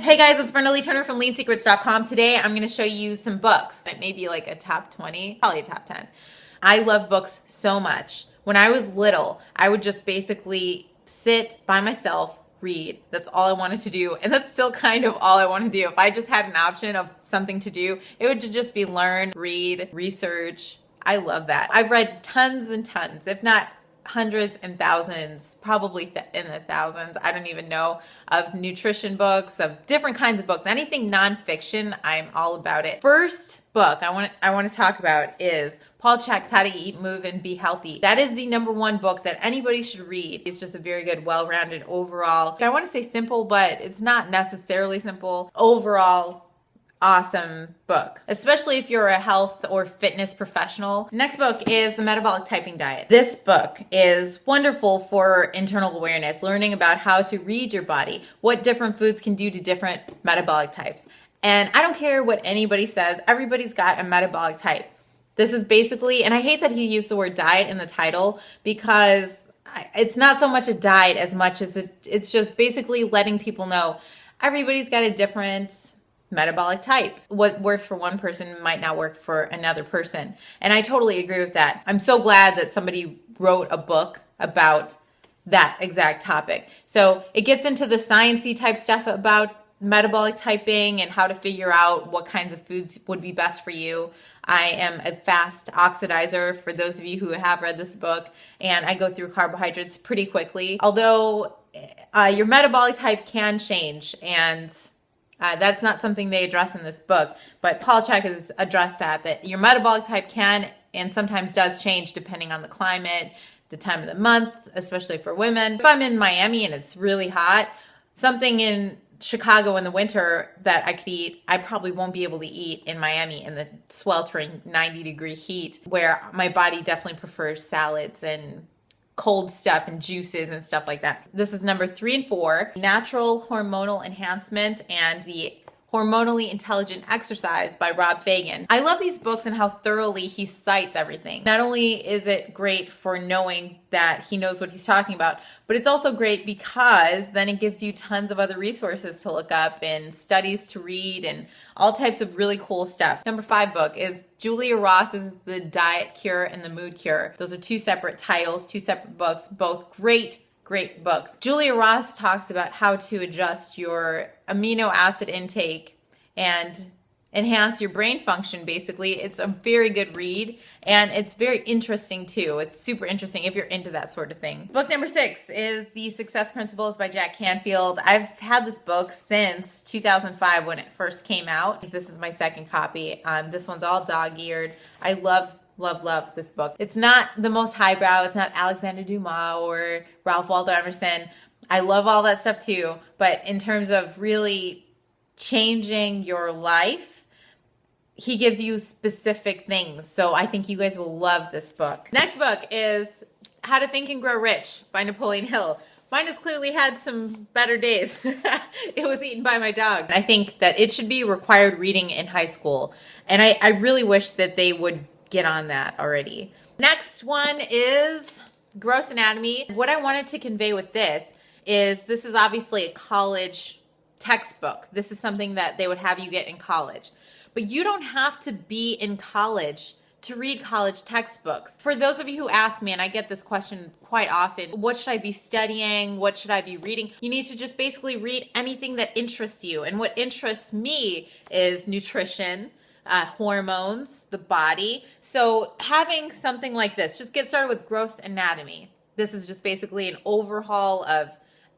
Hey guys, it's Brenda Leigh Turner from leansecrets.com. Today I'm going to show you some books. It may be like a top 20, probably a top 10. I love books so much. When I was little, I would just basically sit by myself, read. That's all I wanted to do. And that's still kind of all I want to do. If I just had an option of something to do, it would just be learn, read, research. I love that. I've read tons and tons, if not hundreds and thousands, probably in the thousands, I don't even know, of nutrition books, of different kinds of books. Anything nonfiction, I'm all about it. First book I want to talk about is Paul Chek's How to Eat, Move, and Be Healthy. That is the #1 book that anybody should read. It's just a very good, well-rounded overall. I want to say simple, but it's not necessarily simple. Overall, awesome book, especially if you're a health or fitness professional. Next book is The Metabolic Typing Diet. This book is wonderful for internal awareness, learning about how to read your body, what different foods can do to different metabolic types. And I don't care what anybody says, everybody's got a metabolic type. This is basically, and I hate that he used the word diet in the title because it's not so much a diet as much as it's just basically letting people know everybody's got a different metabolic type. What works for one person might not work for another person. And I totally agree with that. I'm so glad that somebody wrote a book about that exact topic. So it gets into the sciencey type stuff about metabolic typing and how to figure out what kinds of foods would be best for you. I am a fast oxidizer, for those of you who have read this book, and I go through carbohydrates pretty quickly. Although your metabolic type can change, and that's not something they address in this book, but Paul Chek has addressed that your metabolic type can and sometimes does change depending on the climate, the time of the month, especially for women. If I'm in Miami and it's really hot, something in Chicago in the winter that I could eat, I probably won't be able to eat in Miami in the sweltering 90-degree heat, where my body definitely prefers salads and cold stuff and juices and stuff like that. This is number 3 and 4, Natural Hormonal Enhancement and the Hormonally Intelligent Exercise by Rob Faigin. I love these books and how thoroughly he cites everything. Not only is it great for knowing that he knows what he's talking about, but it's also great because then it gives you tons of other resources to look up and studies to read and all types of really cool stuff. Number 5 book is Julia Ross's The Diet Cure and the Mood Cure. Those are 2 separate titles, 2 separate books, both great books. Julia Ross talks about how to adjust your amino acid intake and enhance your brain function, basically. It's a very good read, and it's very interesting too. It's super interesting if you're into that sort of thing. Book number 6 is The Success Principles by Canfield. I've had this book since 2005 when it first came out. This is my second copy. This one's all dog-eared. I love this book. It's not the most highbrow. It's not Alexander Dumas or Ralph Waldo Emerson. I love all that stuff too. But in terms of really changing your life, he gives you specific things. So I think you guys will love this book. Next book is How to Think and Grow Rich by Napoleon Hill. Mine has clearly had some better days. It was eaten by my dog. I think that it should be required reading in high school. And I really wish that they would get on that already. Next one is Gross Anatomy. What I wanted to convey with this is obviously a college textbook. This is something that they would have you get in college. But you don't have to be in college to read college textbooks. For those of you who ask me, and I get this question quite often, what should I be studying? What should I be reading? You need to just basically read anything that interests you. And what interests me is nutrition, hormones, the body. So having something like this, just get started with Gross Anatomy. This is just basically an overhaul of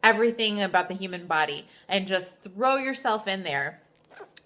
everything about the human body, and just throw yourself in there.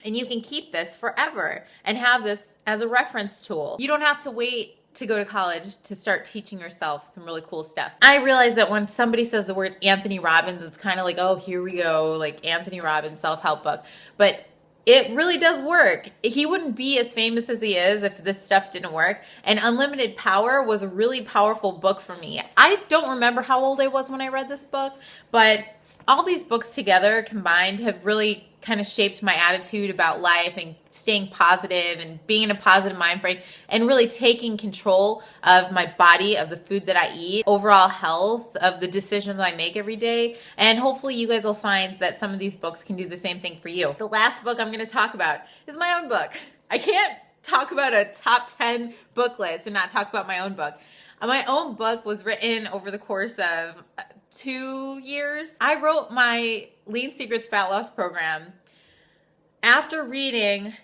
And you can keep this forever and have this as a reference tool. You don't have to wait to go to college to start teaching yourself some really cool stuff. I realize that when somebody says the word Anthony Robbins, it's kind of like, oh, here we go, like Anthony Robbins self-help book. But it really does work. He wouldn't be as famous as he is if this stuff didn't work. And Unlimited Power was a really powerful book for me. I don't remember how old I was when I read this book, but all these books together combined have really kind of shaped my attitude about life and staying positive and being in a positive mind frame and really taking control of my body, of the food that I eat, overall health, of the decisions I make every day. And hopefully you guys will find that some of these books can do the same thing for you. The last book I'm going to talk about is my own book. I can't talk about a top 10 book list and not talk about my own book. My own book was written over the course of 2 years. I wrote my Lean Secrets Fat Loss Program after reading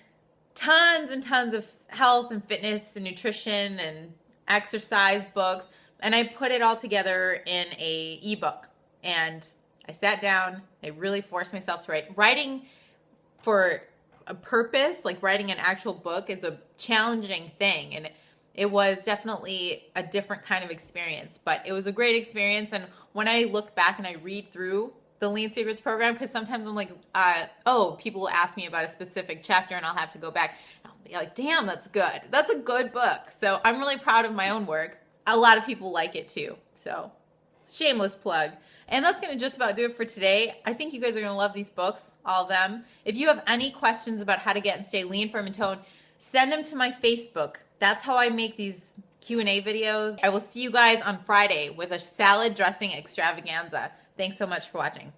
tons and tons of health and fitness and nutrition and exercise books, and I put it all together in a ebook. And I sat down, I really forced myself to write. Writing for a purpose, like writing an actual book, is a challenging thing, and it was definitely a different kind of experience, but it was a great experience. And when I look back and I read through the Lean Secrets program, because sometimes I'm like, people will ask me about a specific chapter and I'll have to go back. And I'll be like, damn, that's good. That's a good book. So I'm really proud of my own work. A lot of people like it too. So shameless plug. And that's going to just about do it for today. I think you guys are going to love these books, all of them. If you have any questions about how to get and stay lean, firm, and toned, send them to my Facebook. That's how I make these Q&A videos. I will see you guys on Friday with a salad dressing extravaganza. Thanks so much for watching.